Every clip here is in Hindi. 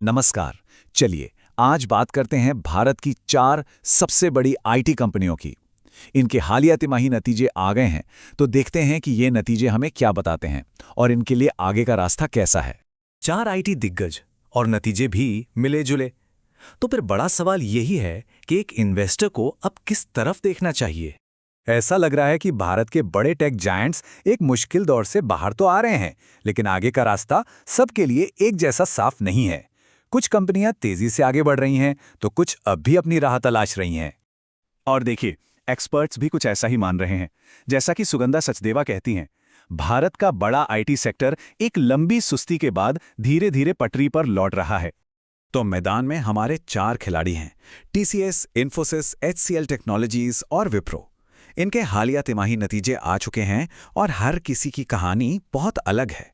नमस्कार। चलिए आज बात करते हैं भारत की 4 सबसे बड़ी आईटी कंपनियों की। इनके हालिया तिमाही नतीजे आ गए हैं, तो देखते हैं कि ये नतीजे हमें क्या बताते हैं और इनके लिए आगे का रास्ता कैसा है। 4 आईटी दिग्गज और नतीजे भी मिले जुले। तो फिर बड़ा सवाल यही है कि एक इन्वेस्टर को अब किस तरफ देखना चाहिए। ऐसा लग रहा है कि भारत के बड़े टेक जायंट्स एक मुश्किल दौर से बाहर तो आ रहे हैं, लेकिन आगे का रास्ता सबके लिए एक जैसा साफ नहीं है। कुछ कंपनियां तेजी से आगे बढ़ रही हैं, तो कुछ अब भी अपनी राह तलाश रही हैं। और देखिए, एक्सपर्ट्स भी कुछ ऐसा ही मान रहे हैं। जैसा कि सुगंधा सचदेवा कहती हैं, भारत का बड़ा आईटी सेक्टर एक लंबी सुस्ती के बाद धीरे धीरे पटरी पर लौट रहा है। तो मैदान में हमारे 4 खिलाड़ी हैं: टीसीएस, इन्फोसिस, एचसीएल टेक्नोलॉजीज और विप्रो। इनके हालिया तिमाही नतीजे आ चुके हैं और हर किसी की कहानी बहुत अलग है।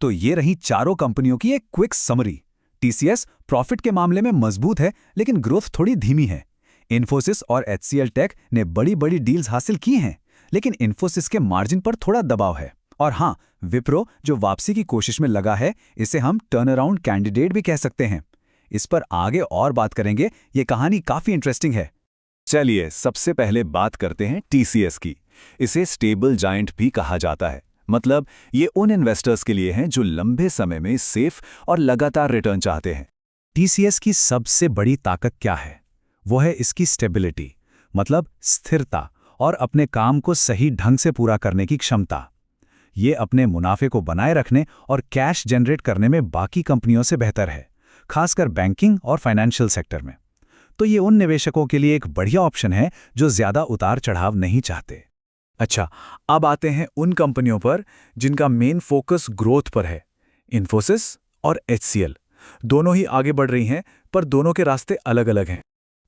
तो ये रही चारों कंपनियों की एक क्विक समरी। टीसीएस प्रॉफिट के मामले में मजबूत है, लेकिन ग्रोथ थोड़ी धीमी है। इन्फोसिस और एचसीएल टेक ने बड़ी बड़ी डील्स हासिल की हैं, लेकिन इन्फोसिस के मार्जिन पर थोड़ा दबाव है। और हाँ, विप्रो जो वापसी की कोशिश में लगा है, इसे हम टर्न अराउंड कैंडिडेट भी कह सकते हैं। इस पर आगे और बात करेंगे, ये कहानी काफी इंटरेस्टिंग है। चलिए सबसे पहले बात करते हैं टीसीएस की। इसे स्टेबल जायंट भी कहा जाता है। मतलब ये उन इन्वेस्टर्स के लिए हैं जो लंबे समय में सेफ और लगातार रिटर्न चाहते हैं। टीसीएस की सबसे बड़ी ताकत क्या है? वो है इसकी स्टेबिलिटी, मतलब स्थिरता और अपने काम को सही ढंग से पूरा करने की क्षमता। ये अपने मुनाफे को बनाए रखने और कैश जनरेट करने में बाकी कंपनियों से बेहतर है, खासकर बैंकिंग और फाइनेंशियल सेक्टर में। तो ये उन निवेशकों के लिए एक बढ़िया ऑप्शन है जो ज्यादा उतार चढ़ाव नहीं चाहते। अच्छा, अब आते हैं उन कंपनियों पर जिनका मेन फोकस ग्रोथ पर है। इन्फोसिस और एचसीएल दोनों ही आगे बढ़ रही हैं, पर दोनों के रास्ते अलग अलग हैं।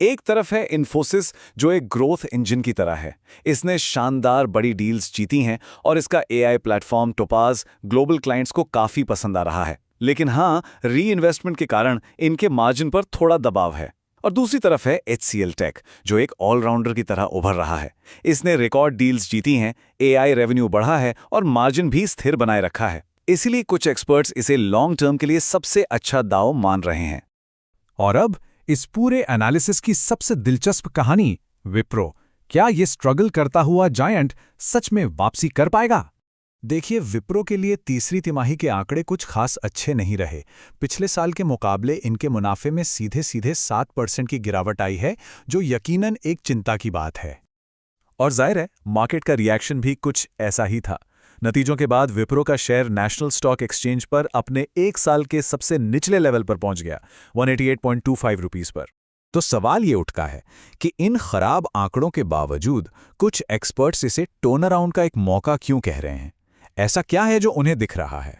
एक तरफ है इन्फोसिस, जो एक ग्रोथ इंजन की तरह है। इसने शानदार बड़ी डील्स जीती हैं और इसका AI platform topaz global clients को काफी पसंद आ रहा है। लेकिन हाँ, री इन्वेस्टमेंट के कारण इनके मार्जिन पर थोड़ा दबाव है। और दूसरी तरफ है एचसीएल टेक, जो एक ऑलराउंडर की तरह उभर रहा है। इसने रिकॉर्ड डील्स जीती हैं, एआई रेवेन्यू बढ़ा है और मार्जिन भी स्थिर बनाए रखा है। इसीलिए कुछ एक्सपर्ट्स इसे लॉन्ग टर्म के लिए सबसे अच्छा दांव मान रहे हैं। और अब इस पूरे एनालिसिस की सबसे दिलचस्प कहानी, विप्रो। क्या ये स्ट्रगल करता हुआ जायंट सच में वापसी कर पाएगा? देखिए, विप्रो के लिए तीसरी तिमाही के आंकड़े कुछ खास अच्छे नहीं रहे। पिछले साल के मुकाबले इनके मुनाफे में सीधे सीधे 7% की गिरावट आई है, जो यकीनन एक चिंता की बात है। और जाहिर है, मार्केट का रिएक्शन भी कुछ ऐसा ही था। नतीजों के बाद विप्रो का शेयर नेशनल स्टॉक एक्सचेंज पर अपने 1 साल के सबसे निचले लेवल पर पहुंच गया, 188.25 रुपीस पर। तो सवाल ये उठता है कि इन खराब आंकड़ों के बावजूद कुछ एक्सपर्ट्स इसे टर्न अराउंड का एक मौका क्यों कह रहे हैं? ऐसा क्या है जो उन्हें दिख रहा है?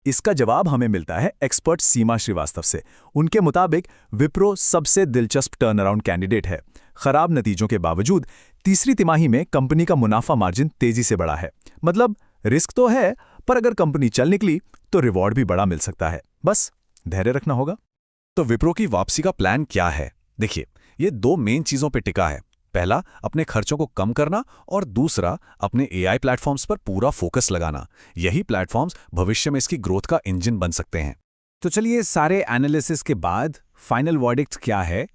इसका जवाब हमें मिलता है एक्सपर्ट सीमा श्रीवास्तव से। उनके मुताबिक विप्रो सबसे दिलचस्प टर्न अराउंड कैंडिडेट है। खराब नतीजों के बावजूद तीसरी तिमाही में कंपनी का मुनाफा मार्जिन तेजी से बढ़ा है। मतलब रिस्क तो है, पर अगर कंपनी चल निकली तो रिवॉर्ड भी बड़ा मिल सकता है। बस धैर्य रखना होगा। तो विप्रो की वापसी का प्लान क्या है? देखिए, ये 2 मेन चीजों पर टिका है। पहला, अपने खर्चों को कम करना, और दूसरा, अपने एआई प्लेटफॉर्म्स पर पूरा फोकस लगाना। यही प्लेटफॉर्म्स भविष्य में इसकी ग्रोथ का इंजन बन सकते हैं। तो चलिए, सारे एनालिसिस के बाद फाइनल वर्डिक्ट क्या है?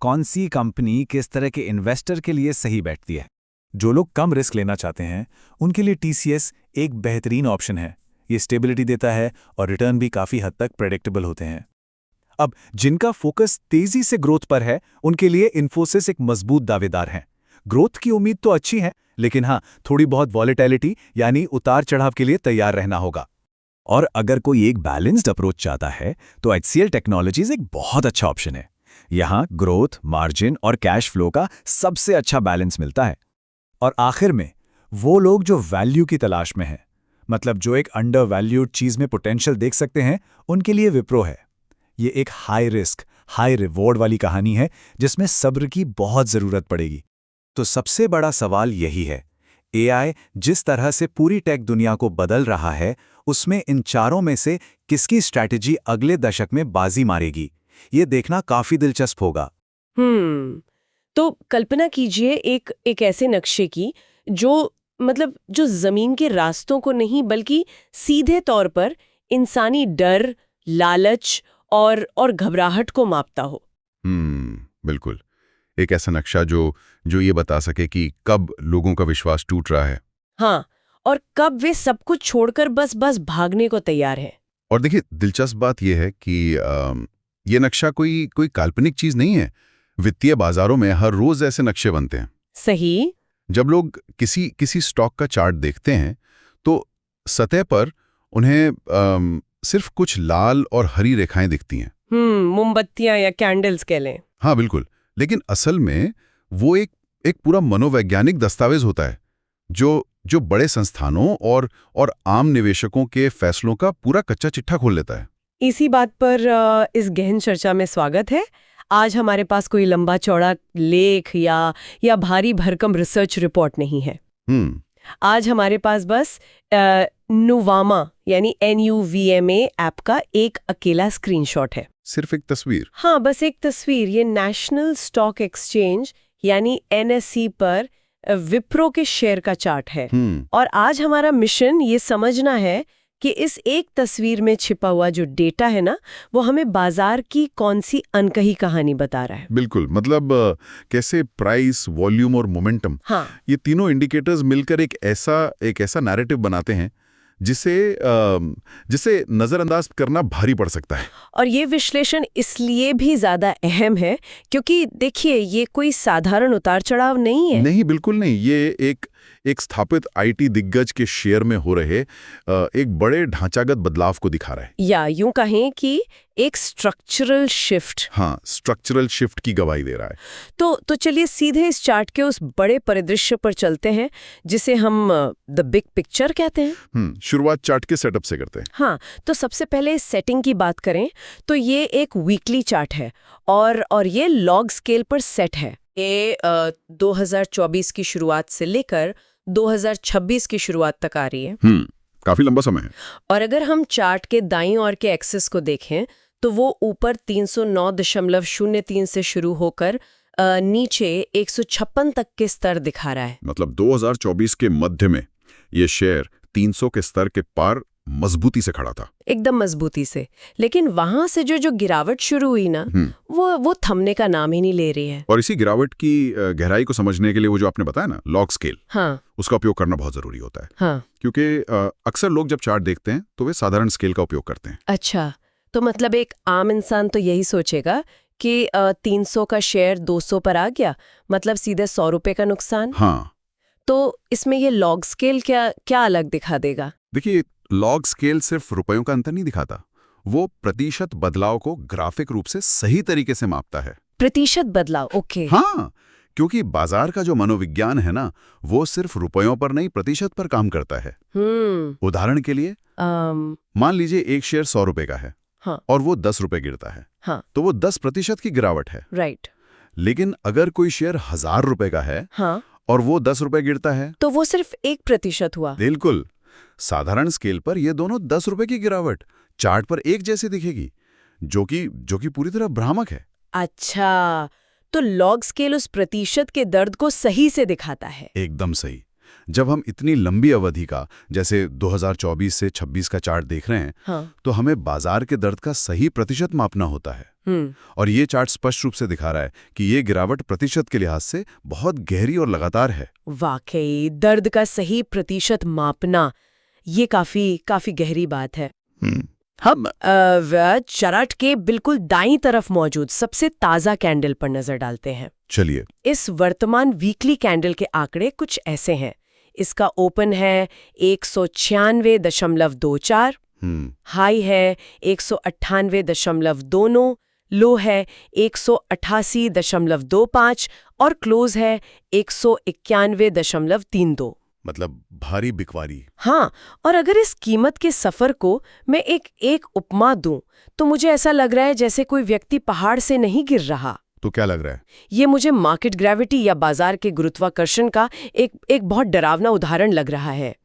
कौन सी कंपनी किस तरह के इन्वेस्टर के लिए सही बैठती है? जो लोग कम रिस्क लेना चाहते हैं, उनके लिए टीसीएस एक बेहतरीन ऑप्शन है। ये स्टेबिलिटी देता है और रिटर्न भी काफी हद तक प्रेडिक्टेबल होते हैं। अब जिनका फोकस तेजी से ग्रोथ पर है, उनके लिए इन्फोसिस एक मजबूत दावेदार है। ग्रोथ की उम्मीद तो अच्छी है, लेकिन हाँ, थोड़ी बहुत वॉलेटिलिटी यानी उतार चढ़ाव के लिए तैयार रहना होगा। और अगर कोई एक बैलेंस्ड अप्रोच चाहता है, तो एचसीएल टेक्नोलॉजीज एक बहुत अच्छा ऑप्शन है। यहाँ ग्रोथ, मार्जिन और कैश फ्लो का सबसे अच्छा बैलेंस मिलता है। और आखिर में, वो लोग जो वैल्यू की तलाश में हैं, मतलब जो एक अंडर वैल्यूड चीज में पोटेंशियल देख सकते हैं, उनके लिए विप्रो है। ये एक हाई रिस्क, हाई रिवॉर्ड वाली कहानी है, जिसमें सब्र की बहुत जरूरत पड़ेगी। तो सबसे बड़ा सवाल यही है, एआई जिस तरह से पूरी टेक दुनिया को बदल रहा है, उसमें इन चारों में से किसकी स्ट्रैटेजी अगले दशक में बाजी मारेगी, ये देखना काफी दिलचस्प होगा। तो कल्पना कीजिए एक ऐसे नक्शे की जो जो जमीन के रास्तों को नहीं, बल्कि सीधे तौर पर इंसानी डर, लालच और घबराहट को मापता हो। बिल्कुल। एक ऐसा नक्शा जो ये बता सके कि कब लोगों का विश्वास टूट रहा है। हाँ, और कब वे सब कुछ छोड़कर बस भागने को तैयार हैं। और देखिए, दिलचस्प बात यह है कि ये नक्शा कोई काल्पनिक चीज नहीं है। वित्तीय बाजारों में हर रोज ऐसे नक्शे बनते हैं। सही। जब लोग किसी स्टॉक का चार्ट देखते हैं तो सतह पर उन्हें सिर्फ कुछ लाल और हरी रेखाएं दिखती हैं। मोमबत्तियां या कैंडल्स कह लें। हाँ बिल्कुल, लेकिन असल में वो एक पूरा मनोवैज्ञानिक दस्तावेज होता है जो बड़े संस्थानों और आम निवेशकों के फैसलों का पूरा कच्चा चिट्ठा खोल लेता है। इसी बात पर इस गहन चर्चा में स्वागत है। आज हमारे पास कोई लंबा चौड़ा लेख या भारी भरकम रिसर्च रिपोर्ट नहीं है। आज हमारे पास बस नुवामा यानी NUVMA ऐप का एक अकेला स्क्रीनशॉट है। सिर्फ एक तस्वीर? हाँ, बस एक तस्वीर। ये नेशनल स्टॉक एक्सचेंज यानी NSE पर विप्रो के शेयर का चार्ट है। और आज हमारा मिशन ये समझना है कि इस एक तस्वीर में छिपा हुआ जो डेटा है ना, वो हमें बाजार की कौन सी अनकही कहानी बता रहा है। बिल्कुल, मतलब कैसे प्राइस, वॉल्यूम और मोमेंटम, हाँ, ये तीनों इंडिकेटर्स मिलकर एक ऐसा नैरेटिव बनाते हैं जिसे नजरअंदाज करना भारी पड़ सकता है। और ये विश्लेषण इसलिए भी ज्यादा अहम है क्योंकि देखिए, ये कोई साधारण उतार चढ़ाव नहीं है। नहीं, बिल्कुल नहीं। ये एक स्थापित IT दिग्गज के शेयर में हो रहे एक बड़े ढांचागत बदलाव को दिखा रहा है, या यूं कहें कि एक स्ट्रक्चरल शिफ्ट। हाँ, स्ट्रक्चरल शिफ्ट की गवाही दे रहा है। तो चलिए सीधे इस चार्ट के उस बड़े परिदृश्य पर चलते हैं जिसे हम द बिग पिक्चर कहते हैं। शुरुआत चार्ट के सेटअप से करते हैं। हाँ, तो सबसे पहले सेटिंग की बात करें तो ये एक वीकली चार्ट है और ये लॉग स्केल पर सेट है। ये 2024 की शुरुआत से लेकर 2026 की शुरुआत तक आ रही है। काफी लंबा समय है। और अगर हम चार्ट के दाईं ओर के एक्सिस को देखें तो वो ऊपर 309.03 से शुरू होकर नीचे 156 तक के स्तर दिखा रहा है। मतलब 2024 के मध्य में ये शेयर 300 के स्तर के पार मजबूती से खड़ा था, एकदम मजबूती से। लेकिन वहां से जो गिरावट शुरू हुई ना, वो थमने का नाम ही नहीं ले रही है। और इसी गिरावट की गहराई को समझने के लिए वो जो आपने बताया ना, लॉग स्केल, हाँ, उसका उपयोग करना बहुत जरूरी होता है। हाँ, क्योंकि अक्सर लोग जब चार्ट देखते हैं तो वे साधारण स्केल का उपयोग करते हैं। अच्छा, तो मतलब एक आम इंसान तो यही सोचेगा कि 300 का शेयर 200 पर आ गया, मतलब सीधे 100 रुपए का नुकसान। हाँ, तो इसमें ये लॉग स्केल क्या अलग दिखा देगा? देखिए, लॉग स्केल सिर्फ रुपयों का अंतर नहीं दिखाता, वो प्रतिशत बदलाव को ग्राफिक रूप से सही तरीके से मापता है। प्रतिशत बदलाव, ओके। हाँ, क्योंकि बाजार का जो मनोविज्ञान है ना, वो सिर्फ रुपयों पर नहीं, प्रतिशत पर काम करता है। उदाहरण के लिए मान लीजिए एक शेयर 100 रुपए का है, हाँ, और वो 10 रुपए गिरता है, हाँ, तो वो 10% की गिरावट है। राइट। लेकिन अगर कोई शेयर 1000 रुपए का है, हाँ, और वो 10 रुपए गिरता है, तो वो सिर्फ 1% हुआ। बिल्कुल। साधारण स्केल पर ये दोनों 10 रुपए की गिरावट चार्ट पर एक जैसी दिखेगी, जो कि पूरी तरह भ्रामक है। अच्छा, तो लॉग स्केल उस प्रतिशत के दर्द को सही से दिखाता है। एकदम सही। जब हम इतनी लंबी अवधि का, जैसे 2024 से 26 का चार्ट देख रहे हैं, हाँ, तो हमें बाजार के दर्द का सही प्रतिशत मापना होता है। और ये चार्ट स्पष्ट रूप से दिखा रहा है कि ये गिरावट प्रतिशत के लिहाज से बहुत गहरी और लगातार है। वाकई, दर्द का सही प्रतिशत मापना, ये काफी गहरी बात है। हम चार्ट के बिल्कुल दाईं तरफ मौजूद सबसे ताजा कैंडल पर नजर डालते हैं। चलिए। इस वर्तमान वीकली कैंडल के आंकड़े कुछ ऐसे हैं। इसका ओपन है 196.24, हाई है 198.29, लो है 188.25 और क्लोज है 191.32। मतलब भारी बिकवारी। हाँ, और अगर इस कीमत के सफर को मैं एक उपमा दूं तो मुझे ऐसा लग रहा है जैसे कोई व्यक्ति पहाड़ से नहीं गिर रहा। तो क्या लग रहा है? ये मुझे मार्केट ग्रेविटी या बाजार के गुरुत्वाकर्षण का एक बहुत डरावना उदाहरण लग रहा है।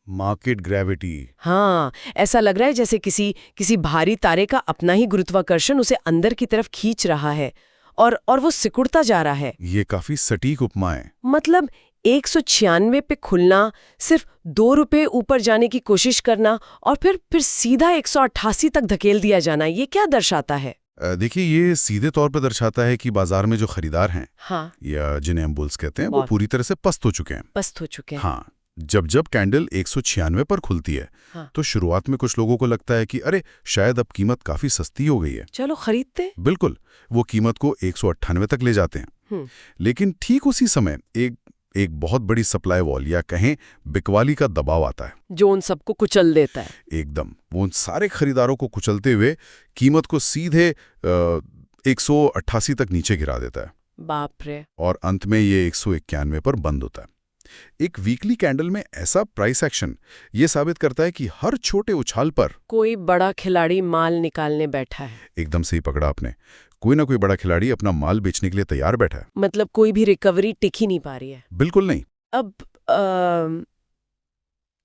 Market gravity. हाँ, ऐसा लग रहा है जैसे किसी भारी तारे का अपना ही गुरुत्वाकर्षण उसे अंदर की तरफ खींच रहा है और वो सिकुड़ता जा रहा है। ये काफी सटीक उपमा है। मतलब 196 पे खुलना, सिर्फ 2 रुपए ऊपर जाने की कोशिश करना और फिर सीधा 188 तक धकेल दिया जाना, ये क्या दर्शाता है? देखिए, ये सीधे तौर पर दर्शाता है कि बाजार में जो खरीदार हैं, हाँ, या जिन्हें हम बुल्स कहते हैं, वो पूरी तरह से पस्त हो चुके हैं। पस्त हो चुके हैं। हाँ, जब कैंडल 196 पर खुलती है, हाँ। तो शुरुआत में कुछ लोगों को लगता है कि अरे शायद अब कीमत काफी सस्ती हो गई है, चलो खरीदते। बिल्कुल, वो कीमत को 198 तक ले जाते हैं। लेकिन ठीक उसी समय एक बहुत बड़ी सप्लाई वॉल या कहें बिकवाली का दबाव आता है, जो उन सबको कुचल देता है। एकदम। वो उन सारे खरीदारों को कुचलते हुए कीमत को सीधे 188 तक नीचे गिरा देता है। बाप रे। और अंत में ये 191 पर बंद होता है। एक वीकली कैंडल में ऐसा प्राइस एक्शन ये साबित करता है कि हर छोटे उछाल पर कोई बड़ा खिलाड़ी माल निकालने बैठा है। एकदम सही पकड़ा आपने, कोई ना कोई बड़ा खिलाड़ी अपना माल बेचने के लिए तैयार बैठा है। मतलब कोई भी रिकवरी टिक ही नहीं पा रही है। बिल्कुल नहीं। अब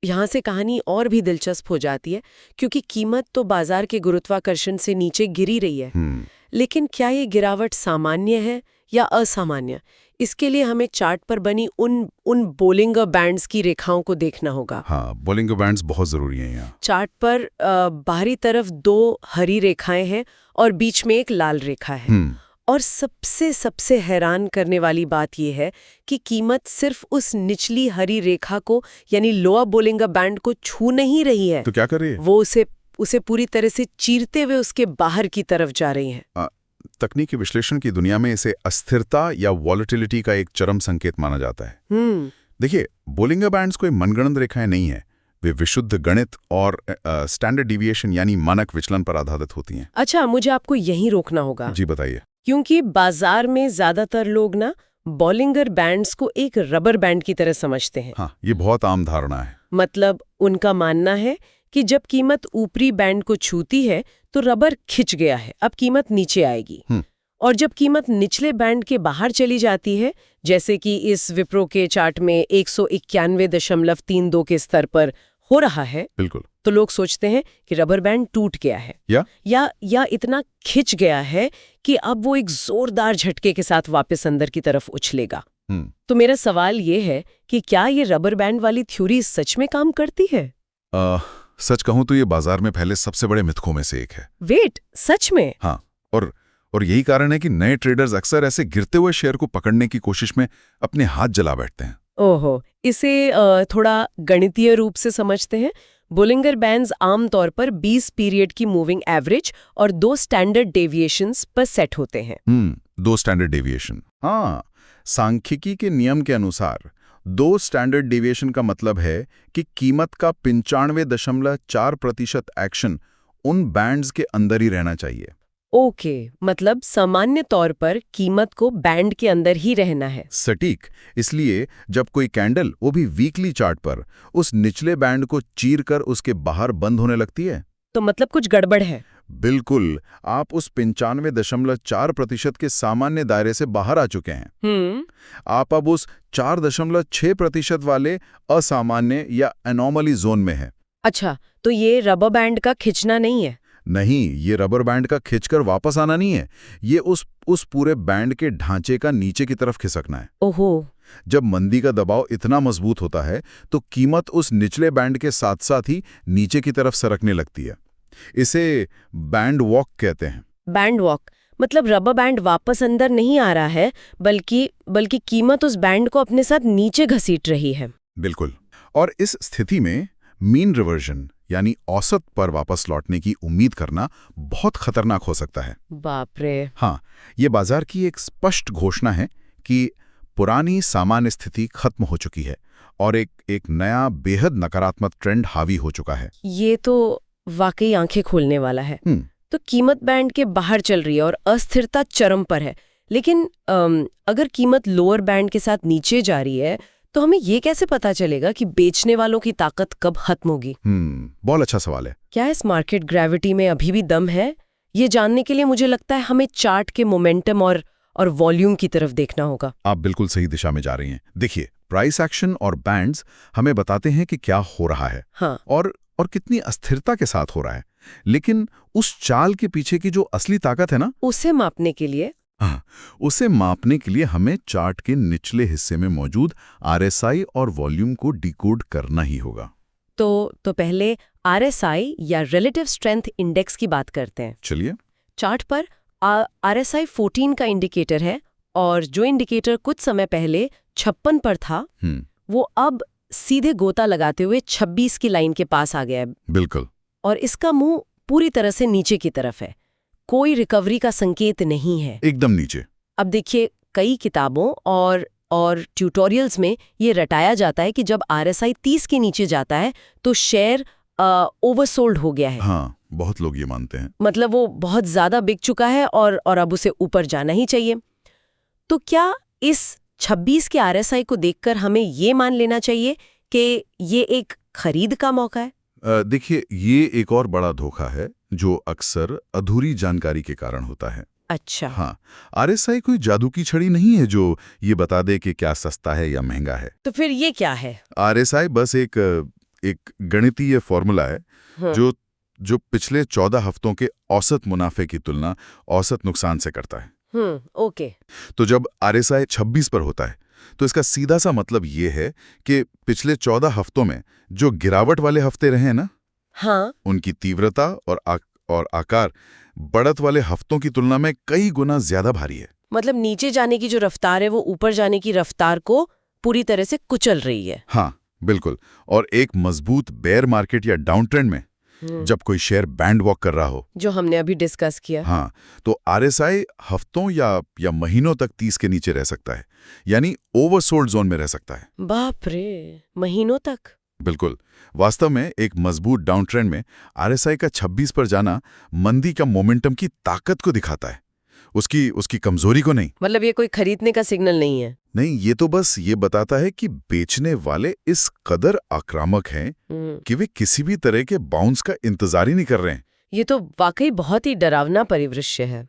यहाँ से कहानी और भी दिलचस्प हो जाती है, क्योंकि कीमत तो बाजार के गुरुत्वाकर्षण से नीचे गिरी रही है। लेकिन क्या ये गिरावट सामान्य है या असामान्य? इसके लिए हमें चार्ट पर बनी उन बोलिंगर बैंड्स की रेखाओं को देखना होगा। हाँ, बोलिंगर बैंड्स बहुत जरूरी हैं यहाँ। चार्ट पर बाहरी तरफ 2 हरी रेखाएं हैं और बीच में एक लाल रेखा है। और सबसे हैरान करने वाली बात यह है कि कीमत सिर्फ उस निचली हरी रेखा को, यानी लोअर बोलिंगर बैंड को छू नहीं रही है। तो क्या कर रही है? वो उसे पूरी तरह से चीरते हुए उसके बाहर की तरफ जा रही है। तकनीकी विश्लेषण की दुनिया में इसे अस्थिरता या वॉलेटिलिटी का एक चरम संकेत माना जाता है। देखिए, बोलिंगर बैंड्स कोई मनगढ़ंत रेखाएं नहीं है, वे विशुद्ध गणित और स्टैंडर्ड डिविएशन यानी मानक विचलन पर आधारित होती हैं। अच्छा, मुझे आपको यहीं रोकना होगा। जी बताइए। क्योंकि बाजार में ज्यादातर लोग ना बोलिंगर बैंड्स को एक रबर बैंड की तरह समझते हैं। हाँ, ये बहुत आम धारणा है। मतलब उनका मानना है कि जब कीमत ऊपरी बैंड को छूती है तो रबर खिंच गया है, अब कीमत नीचे आएगी। और जब कीमत निचले बैंड के बाहर चली जाती है, जैसे कि इस विप्रो के चार्ट में 191.32 के स्तर पर हो रहा है, बिल्कुल, तो लोग सोचते हैं कि रबर बैंड टूट गया है या इतना खिंच गया है कि अब वो एक जोरदार झटके के साथ वापस अंदर की तरफ उछलेगा। तो मेरा सवाल ये है कि क्या ये रबर बैंड वाली थ्योरी सच में काम करती है? सच कहूं तो ये बाजार में फैले सबसे बड़े मिथकों में से एक है। वेट, सच में? हाँ, और यही कारण है कि नए ट्रेडर्स अक्सर ऐसे गिरते हुए शेयर को पकड़ने की कोशिश में अपने हाथ जला बैठते हैं। ओहो, इसे थोड़ा गणितीय रूप से समझते हैं। बोलिंगर बैंड्स आमतौर पर 20 पीरियड की मूविंग एवरेज और 2 स्टैंडर्ड डेविएशंस पर सेट होते हैं। 2 स्टैंडर्ड डेविएशन। हाँ, सांख्यिकी के नियम के अनुसार 2 स्टैंडर्ड डेविएशन का मतलब है कि कीमत का 95.4% एक्शन उन बैंड्स के अंदर ही रहना चाहिए। ओके, मतलब सामान्य तौर पर कीमत को बैंड के अंदर ही रहना है। सटीक। इसलिए जब कोई कैंडल, वो भी वीकली चार्ट पर, उस निचले बैंड को चीरकर उसके बाहर बंद होने लगती है, तो मतलब कुछ गड़बड़ है। बिल्कुल, आप उस 95.4% के सामान्य दायरे से बाहर आ चुके हैं। आप अब उस 4.6% वाले असामान्य या एनॉमली जोन में हैं। अच्छा, तो ये रबर बैंड का खिंचना नहीं है? नहीं, ये रबर बैंड का खिंचकर वापस आना नहीं है, ये उस पूरे बैंड के ढांचे का नीचे की तरफ खिसकना है। ओहो। जब मंदी का दबाव इतना मजबूत होता है तो कीमत उस निचले बैंड के साथ साथ ही नीचे की तरफ सरकने लगती है। इसे बैंड वॉक कहते हैं। बैंड वॉक मतलब रबर बैंड वापस अंदर नहीं आ रहा है, बल्कि कीमत उस बैंड को अपने साथ नीचे घसीट रही है। बिल्कुल। और इस स्थिति में मीन रिवर्जन यानी औसत पर वापस लौटने की उम्मीद करना बहुत खतरनाक हो सकता है। बाप रे। हाँ, ये बाजार की एक स्पष्ट घोषणा है कि पुरानी सामान्य स्थिति खत्म हो चुकी है और एक नया बेहद नकारात्मक ट्रेंड हावी हो चुका है। ये तो वाकई आंखें खोलने वाला है। तो कीमत बैंड के बाहर चल रही है और अस्थिरता चरम पर है, लेकिन अगर कीमत लोअर बैंड के साथ नीचे जा रही है तो हमें ये कैसे पता चलेगा कि बेचने वालों की ताकत कब खत्म होगी? बहुत अच्छा सवाल है। क्या इस मार्केट ग्रेविटी में अभी भी दम है? ये जानने के लिए मुझे लगता है हमें चार्ट के मोमेंटम और वॉल्यूम की तरफ देखना होगा। आप बिल्कुल सही दिशा में जा रही हैं। देखिए, प्राइस एक्शन और बैंड्स हमें बताते हैं कि क्या हो रहा है। हाँ। और कितनी अस्थिरता के साथ हो रहा है। लेकिन उस चाल के पीछे की जो असली ताकत है ना, उसे मापने के लिए हाँ, उसे मापने के लिए हमें चार्ट के निचले हिस्से में मौजूद RSI और वॉल्यूम को डिकोड करना ही होगा। तो पहले RSI या रिलेटिव स्ट्रेंथ इंडेक्स की बात करते हैं। चलिए। चार्ट पर RSI 14 का इंडिकेटर है और जो इंडिकेटर कुछ समय पहले 56 पर था वो अब सीधे गोता लगाते हुए 26 की लाइन के पास आ गया है। बिल्कुल। और इसका मुंह पूरी तरह से नीचे की तरफ है, कोई रिकवरी का संकेत नहीं है, एकदम नीचे। अब देखिए कई किताबों और ट्यूटोरियल्स में ये रटाया जाता है कि जब RSI 30 के नीचे जाता है तो शेयर ओवरसोल्ड हो गया है। हाँ, बहुत लोग ये मानते हैं। मतलब वो बहुत ज्यादा बिक चुका है और अब उसे ऊपर जाना ही चाहिए। तो क्या इस 26 के RSI को देखकर हमें ये मान लेना चाहिए कि ये एक खरीद का मौका है? देखिए, ये एक और बड़ा धोखा है जो अक्सर अधूरी जानकारी के कारण होता है। अच्छा। हाँ, RSI कोई जादू की छड़ी नहीं है जो ये बता दे कि क्या सस्ता है या महंगा है। तो फिर ये क्या है? RSI बस एक गणितीय फॉर्मूला है जो पिछले 14 हफ्तों के औसत मुनाफे की तुलना औसत नुकसान से करता है। ओके। तो जब RSI 26 पर होता है तो इसका सीधा सा मतलब ये है कि पिछले 14 हफ्तों में जो गिरावट वाले हफ्ते रहे हैं ना, हाँ, उनकी तीव्रता और आकार बढ़त वाले हफ्तों की तुलना में कई गुना ज्यादा भारी है। मतलब नीचे जाने की जो रफ्तार है वो ऊपर जाने की रफ्तार को पूरी तरह से कुचल रही है। हाँ, बिल्कुल। और एक मजबूत बेयर मार्केट या डाउन ट्रेंड में जब कोई शेयर बैंड वॉक कर रहा हो, जो हमने अभी डिस्कस किया, हाँ, तो RSI हफ्तों या महीनों तक 30 के नीचे रह सकता है, यानी ओवरसोल्ड जोन में रह सकता है। बाप रे, महीनों तक? बिल्कुल। वास्तव में एक मजबूत डाउन ट्रेंड में RSI का 26 पर जाना मंदी का मोमेंटम की ताकत को दिखाता है, उसकी कमजोरी को नहीं। मतलब ये कोई खरीदने का सिग्नल नहीं है? नहीं, ये तो बस ये बताता है कि बेचने वाले इस कदर आक्रामक हैं कि वे किसी भी तरह के बाउंस का इंतजार ही नहीं कर रहे हैं। ये तो वाकई बहुत ही डरावना परिदृश्य है।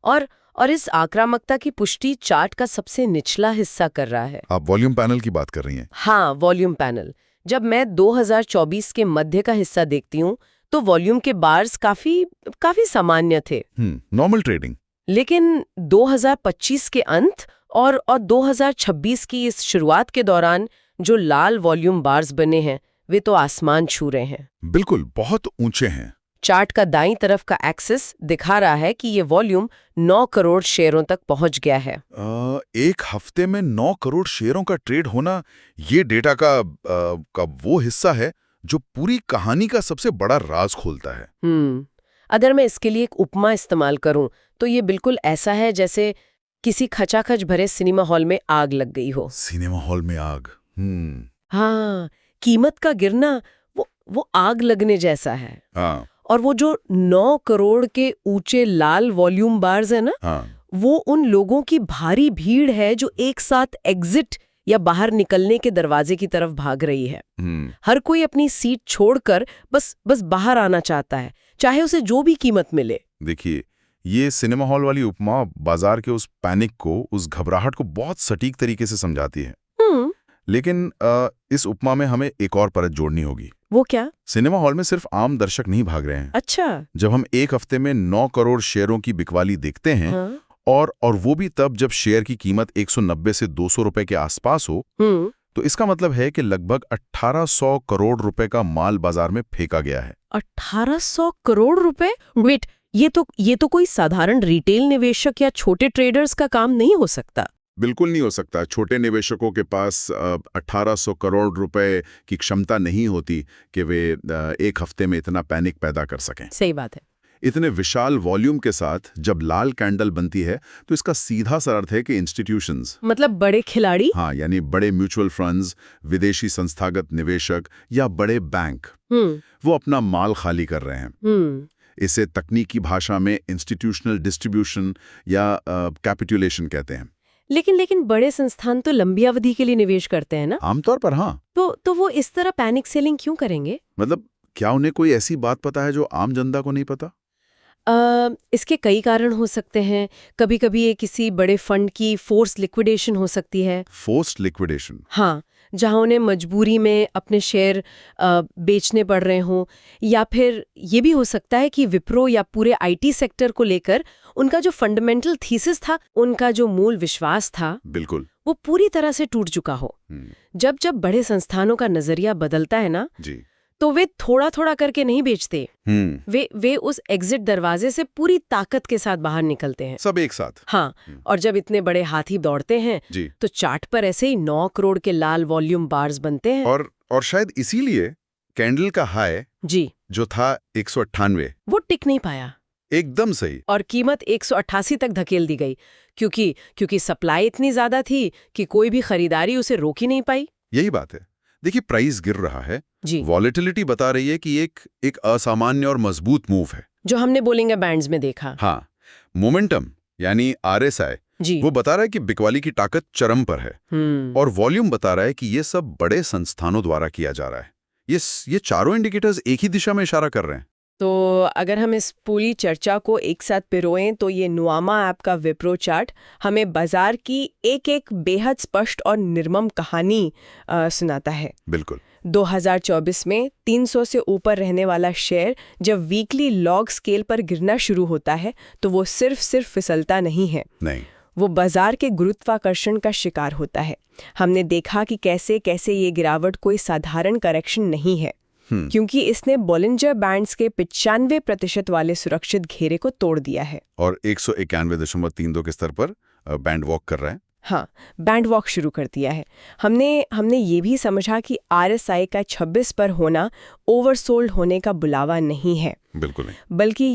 और इस आक्रामकता की पुष्टि चार्ट का सबसे निचला हिस्सा कर रहा है। आप वॉल्यूम पैनल की बात कर रही हैं? हाँ, वॉल्यूम पैनल। जब मैं 2024 के मध्य का हिस्सा देखती हूँ तो वॉल्यूम के बार्स काफी सामान्य थे, नॉर्मल ट्रेडिंग। लेकिन 2025 के अंत और 2026 की इस शुरुआत के दौरान जो लाल वॉल्यूम बार्स बने हैं वे तो आसमान छू रहे हैं। बिल्कुल, बहुत ऊंचे हैं। चार्ट का दाईं तरफ का एक्सिस दिखा रहा है कि ये वॉल्यूम 9 करोड़ शेयरों तक पहुंच गया है। एक हफ्ते में 9 करोड़ शेयरों का ट्रेड होना, ये डेटा का वो हिस्सा है जो पूरी कहानी का सबसे बड़ा राज खोलता है। अगर मैं इसके लिए एक उपमा इस्तेमाल करूं तो ये बिल्कुल ऐसा है जैसे किसी खचाखच भरे सिनेमा हॉल में आग लग गई हो। सिनेमा हॉल में आग। हाँ, कीमत का गिरना वो आग लगने जैसा है। हाँ। और वो जो 9 करोड़ के ऊंचे लाल वॉल्यूम बार्स है ना, वो उन लोगों की भारी भीड़ है जो एक साथ एग्जिट या बाहर निकलने के दरवाजे की तरफ भाग रही है। हर कोई अपनी सीट छोड़कर बस बाहर आना चाहता है, चाहे उसे जो भी कीमत मिले। देखिए, ये सिनेमा हॉल वाली उपमा बाजार के उस पैनिक को, उस घबराहट को बहुत सटीक तरीके से समझाती है। लेकिन इस उपमा में हमें एक और परत जोड़नी होगी। वो क्या? सिनेमा हॉल में सिर्फ आम दर्शक नहीं भाग रहे हैं। अच्छा। जब हम एक हफ्ते में 9 करोड़ शेयरों की बिकवाली देखते हैं, और वो भी तब जब शेयर की कीमत 190 से 200 रुपए के आसपास हो, तो इसका मतलब है कि लगभग 1800 करोड़ रुपए का माल बाजार में फेंका गया है। 1800 करोड़ रुपए? वेट, ये तो कोई साधारण रिटेल निवेशक या छोटे ट्रेडर्स का काम नहीं हो सकता। बिल्कुल नहीं हो सकता। छोटे निवेशकों के पास 1800 करोड़ रुपए की क्षमता नहीं होती कि वे एक हफ्ते में इतना पैनिक पैदा कर सकें। सही बात है। इतने विशाल वॉल्यूम के साथ जब लाल कैंडल बनती है तो इसका सीधा सा अर्थ है कि इंस्टीट्यूशंस, मतलब बड़े खिलाड़ी, हाँ, यानी बड़े म्यूचुअल फंड्स, विदेशी संस्थागत निवेशक या बड़े बैंक, वो अपना माल खाली कर रहे हैं। इसे तकनीकी भाषा में इंस्टीट्यूशनल डिस्ट्रीब्यूशन या कैपिटुलेशन कहते हैं। लेकिन बड़े संस्थान तो लंबी अवधि के लिए निवेश करते हैं ना? आमतौर पर हाँ। तो वो इस तरह पैनिक सेलिंग क्यों करेंगे? मतलब क्या उन्हें कोई ऐसी बात पता है जो आम जनता को नहीं पता? इसके कई कारण हो सकते हैं। कभी-कभी ये किसी बड़े फंड की फोर्स लिक्विडेशन हो सकती है। Forced liquidation? हाँ, जहां उन्हें मजबूरी में अपने शेयर बेचने पड़ रहे हों, या फिर ये भी हो सकता है कि विप्रो या पूरे IT सेक्टर को लेकर उनका जो फंडामेंटल थीसिस था, उनका जो मूल विश्वास था, बिल्कुल। वो पूरी तरह से टूट चुका हो। जब जब बड़े संस्थानों का नजरिया बदलता है ना, जी। तो वे थोड़ा थोड़ा करके नहीं बेचते। हम्म। वे उस एग्जिट दरवाजे से पूरी ताकत के साथ बाहर निकलते हैं। सब एक साथ। हाँ, और जब इतने बड़े हाथी दौड़ते हैं जी। तो चार्ट पर ऐसे ही 9 करोड़ के लाल वॉल्यूम बार्स बनते हैं। और शायद इसीलिए कैंडल का हाई जी, जो था 198, वो टिक नहीं पाया एकदम सही। और कीमत 188 तक धकेल दी गई, क्योंकि सप्लाई इतनी ज्यादा थी कि कोई भी खरीदारी उसे रोक ही नहीं पाई। यही बात है। देखिए, प्राइस गिर रहा है, जी, वॉलेटिलिटी बता रही है कि एक असामान्य और मजबूत मूव है, जो हमने बोलिंगर बैंड्स में देखा। हाँ। मोमेंटम यानी RSI जी, वो बता रहा है कि बिकवाली की ताकत चरम पर है, और वॉल्यूम बता रहा है कि ये सब बड़े संस्थानों द्वारा किया जा रहा है। ये चारों इंडिकेटर्स एक ही दिशा में इशारा कर रहे हैं। तो अगर हम इस पूरी चर्चा को एक साथ पिरोएं तो ये नुआमा ऐप का विप्रो चार्ट हमें बाजार की एक एक बेहद स्पष्ट और निर्मम कहानी सुनाता है। बिल्कुल। 2024 में 300 से ऊपर रहने वाला शेयर जब वीकली लॉग स्केल पर गिरना शुरू होता है तो वो सिर्फ फिसलता नहीं है, नहीं, वो बाजार के गुरुत्वाकर्षण का शिकार होता है। हमने देखा कि कैसे कैसे ये गिरावट कोई साधारण करेक्शन नहीं है, क्योंकि इसने बॉलिंजर बैंड्स के 95% वाले सुरक्षित घेरे को तोड़ दिया है और 191.32 के स्तर पर बैंड वॉक कर रहा है। हाँ, बैंड वॉक शुरू कर दिया है। हमने ये भी समझा कि RSI का 26 पर होना ओवरसोल्ड होने का बुलावा नहीं है, बिल्कुल नहीं, बल्कि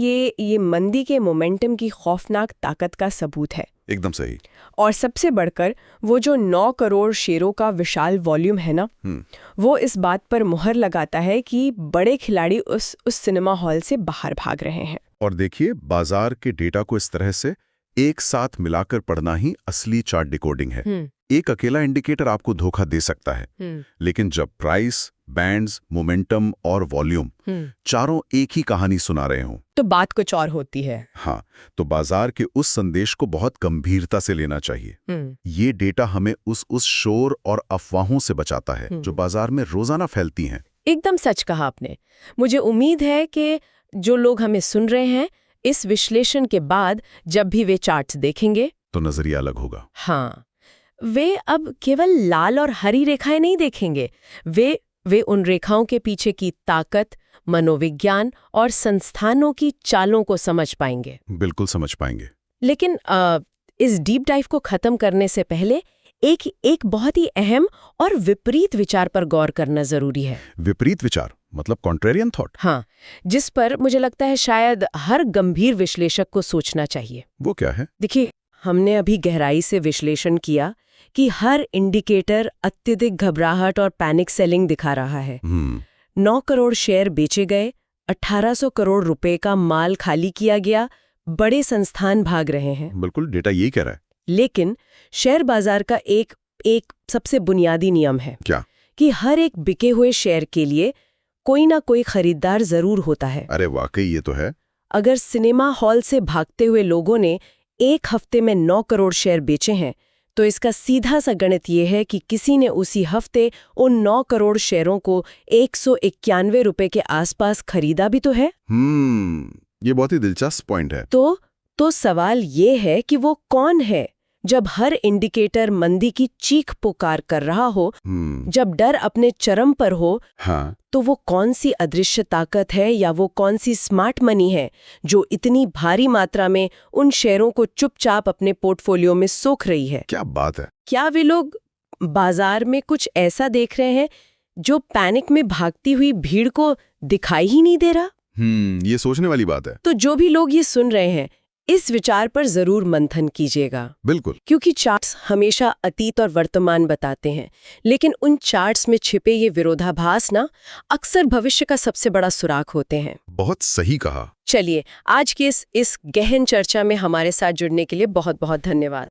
ये मंदी के मोमेंटम की खौफनाक ताकत का सबूत है। एकदम सही। और सबसे बढ़कर वो जो 9 करोड़ शेयरों का विशाल वॉल्यूम है ना, वो इस बात पर मुहर लगाता है कि बड़े खिलाड़ी उस सिनेमा हॉल से बाहर भाग रहे हैं। और देखिए, बाजार के डेटा को इस तरह से एक साथ मिलाकर पढ़ना ही असली चार्ट डिकोडिंग है। एक अकेला इंडिकेटर आपको धोखा दे सकता है, लेकिन जब प्राइस, बैंड्स, मोमेंटम और वॉल्यूम चारों एक ही कहानी सुना रहे हों तो बात कुछ और होती है। हाँ, तो बाजार के उस संदेश को बहुत गंभीरता से लेना चाहिए। ये डेटा हमें उस शोर और अफवाहों से बचाता है जो बाजार में रोजाना फैलती हैं। एकदम सच कहा आपने। मुझे उम्मीद है कि जो लोग हमें सुन रहे हैं, इस विश्लेषण के बाद जब भी वे चार्ट्स देखेंगे तो नजरिया अलग होगा। हाँ, वे अब केवल लाल और हरी रेखाएं नहीं देखेंगे, वे उन रेखाओं के पीछे की ताकत, मनोविज्ञान और संस्थानों की चालों को समझ पाएंगे। बिल्कुल समझ पाएंगे। लेकिन इस डीप डाइव को खत्म करने से पहले एक बहुत ही अहम और विपरीत विचार पर गौर करना जरूरी है। विपरीत विचार मतलब कॉन्ट्रेरियन थॉट? हाँ, जिस पर मुझे लगता है शायद हर गंभीर विश्लेषक को सोचना चाहिए। वो क्या है? देखिए, हमने अभी गहराई से विश्लेषण किया कि हर इंडिकेटर अत्यधिक घबराहट और पैनिक सेलिंग दिखा रहा है। 9 करोड़ शेयर बेचे गए, 1800 करोड़ रुपए का माल खाली किया गया, बड़े संस्थान भाग रहे हैं। बिल्कुल, डेटा यही कह रहा है। लेकिन शेयर बाजार का एक सबसे बुनियादी नियम है। क्या? कि हर एक बिके हुए शेयर के लिए कोई ना कोई खरीदार जरूर होता है। अरे वाकई ये तो है। अगर सिनेमा हॉल से भागते हुए लोगों ने एक हफ्ते में 9 करोड़ शेयर बेचे हैं, तो इसका सीधा सा गणित ये है कि किसी ने उसी हफ्ते उन 9 करोड़ शेयरों को 191 रुपए के आसपास खरीदा भी तो है। ये बहुत ही दिलचस्प पॉइंट है। तो सवाल ये है कि वो कौन है? जब हर इंडिकेटर मंदी की चीख पुकार कर रहा हो, जब डर अपने चरम पर हो, हाँ, तो वो कौन सी अदृश्य ताकत है या वो कौन सी स्मार्ट मनी है जो इतनी भारी मात्रा में उन शेयरों को चुपचाप अपने पोर्टफोलियो में सोख रही है? क्या बात है। क्या वे लोग बाजार में कुछ ऐसा देख रहे हैं जो पैनिक में भागती हुई भीड़ को दिखाई ही नहीं दे रहा? ये सोचने वाली बात है। तो जो भी लोग ये सुन रहे हैं, इस विचार पर जरूर मंथन कीजिएगा। बिल्कुल, क्योंकि चार्ट्स हमेशा अतीत और वर्तमान बताते हैं, लेकिन उन चार्ट्स में छिपे ये विरोधाभास ना अक्सर भविष्य का सबसे बड़ा सुराग होते हैं। बहुत सही कहा। चलिए, आज की इस गहन चर्चा में हमारे साथ जुड़ने के लिए बहुत बहुत धन्यवाद।